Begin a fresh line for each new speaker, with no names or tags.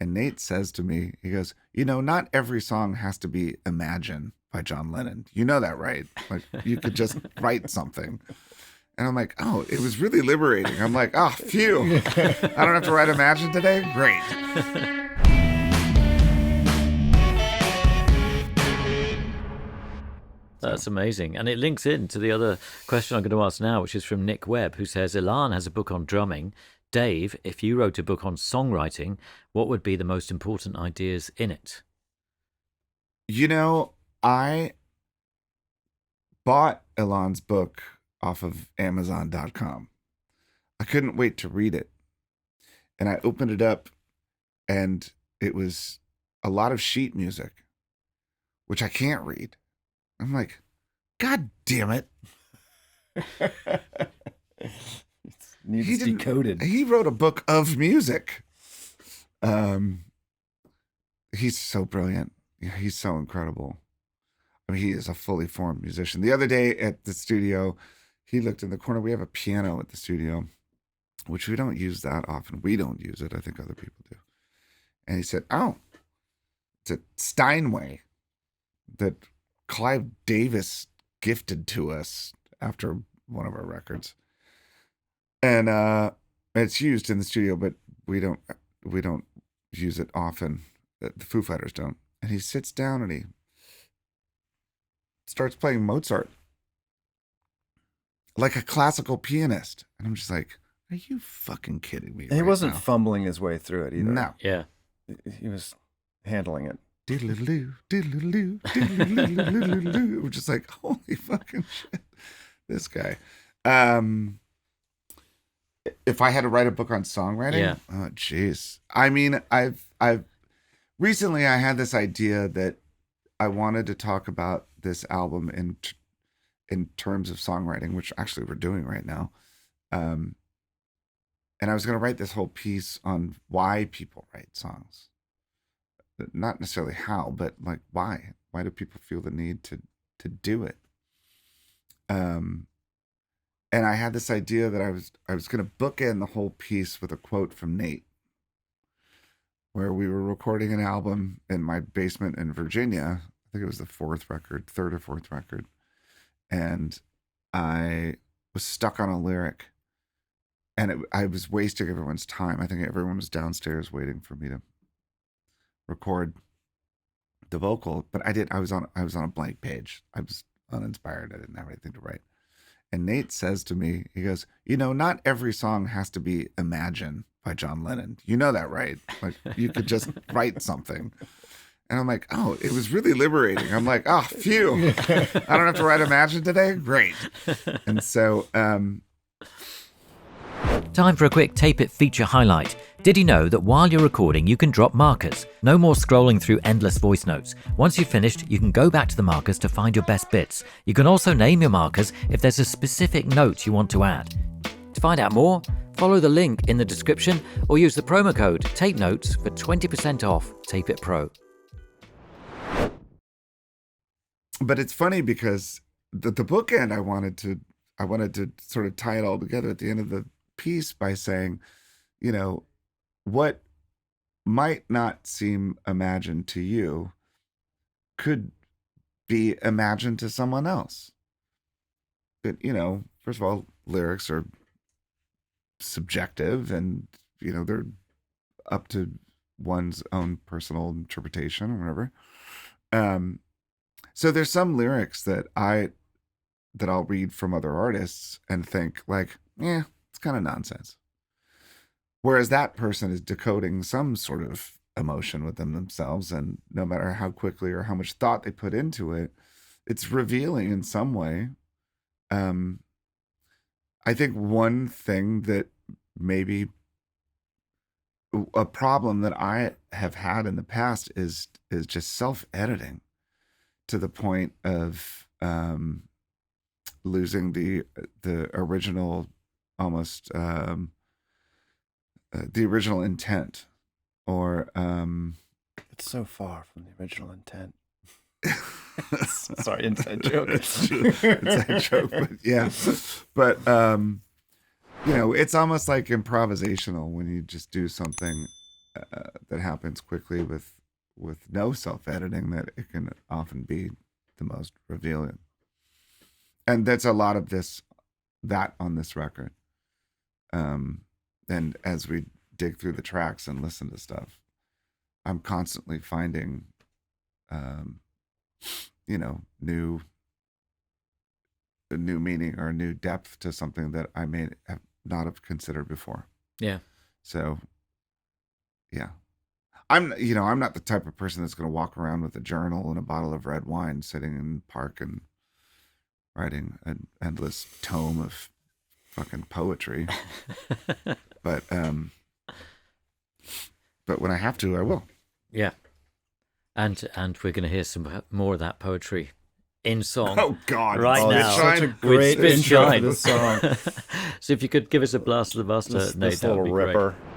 And Nate says to me, he goes, not every song has to be Imagine by John Lennon. You know that, right? Like, you could just write something. And I'm like, oh, it was really liberating. I'm like, oh, phew. I don't have to write Imagine today? Great.
That's amazing. And it links in to the other question I'm going to ask now, which is from Nick Webb, who says, Ilan has a book on drumming. Dave, if you wrote a book on songwriting, what would be the most important ideas in it?
I bought Ilan's book off of Amazon.com. I couldn't wait to read it. And I opened it up, and it was a lot of sheet music, which I can't read. I'm like, God damn it.
Needs decoded.
He wrote a book of music. He's so brilliant. He's so incredible. I mean, he is a fully formed musician. The other day at the studio, he looked in the corner. We have a piano at the studio, which we don't use that often. We don't use it. I think other people do. And he said, oh, it's a Steinway that Clive Davis gifted to us after one of our records. And it's used in the studio, but we don't use it often. The Foo Fighters don't. And he sits down and he starts playing Mozart like a classical pianist. And I'm just like, are you fucking kidding me?
He wasn't fumbling his way through it either.
No.
Yeah.
He was handling it.
Diddle-a-loo, diddle-a-loo, diddle-a-loo. We're just like, holy fucking shit, this guy. If I had to write a book on songwriting, oh jeez. I mean, I've recently I had this idea that I wanted to talk about this album in terms of songwriting, which actually we're doing right now. And I was going to write this whole piece on why people write songs. Not necessarily how, but like why? Why do people feel the need to do it? And I had this idea that I was going to bookend the whole piece with a quote from Nate, where we were recording an album in my basement in Virginia. I think it was the third or fourth record, and I was stuck on a lyric, and I was wasting everyone's time. I think everyone was downstairs waiting for me to record the vocal, but I was on a blank page. I was uninspired. I didn't have anything to write. And Nate says to me, he goes, not every song has to be Imagine by John Lennon. You know that, right? Like, you could just write something. And I'm like, oh, it was really liberating. I'm like, oh, phew. I don't have to write Imagine today? Great. And so
Time for a quick Tape It feature highlight. Did you know that while you're recording, you can drop markers? No more scrolling through endless voice notes. Once you've finished, you can go back to the markers to find your best bits. You can also name your markers if there's a specific note you want to add. To find out more, follow the link in the description or use the promo code Tape Notes for 20% off Tape It Pro.
But it's funny because the bookend I wanted to sort of tie it all together at the end of the piece by saying, what might not seem imagined to you could be imagined to someone else. But, first of all, lyrics are subjective and, they're up to one's own personal interpretation or whatever. So there's some lyrics that I'll read from other artists and think like, it's kind of nonsense. Whereas that person is decoding some sort of emotion within themselves, and no matter how quickly or how much thought they put into it, it's revealing in some way. I think one thing that maybe a problem that I have had in the past is just self-editing to the point of losing the original almost the original intent, or
it's so far from the original intent. Sorry, inside joke.
Inside joke, but yeah. But it's almost like improvisational when you just do something that happens quickly with no self-editing, that it can often be the most revealing. And that's a lot of that on this record. And as we dig through the tracks and listen to stuff, I'm constantly finding, new meaning or new depth to something that I may have not have considered before.
Yeah.
So, yeah. I'm not the type of person that's going to walk around with a journal and a bottle of red wine sitting in the park and writing an endless tome of fucking poetry. But when I have to, I will.
Yeah. And we're going to hear some more of that poetry in song.
Oh God!
Right now,
such a great
Spit
intro
Shine.
to the song.
So if you could give us a blast of the master,
This
Nate, that would
little
be
ripper.
great.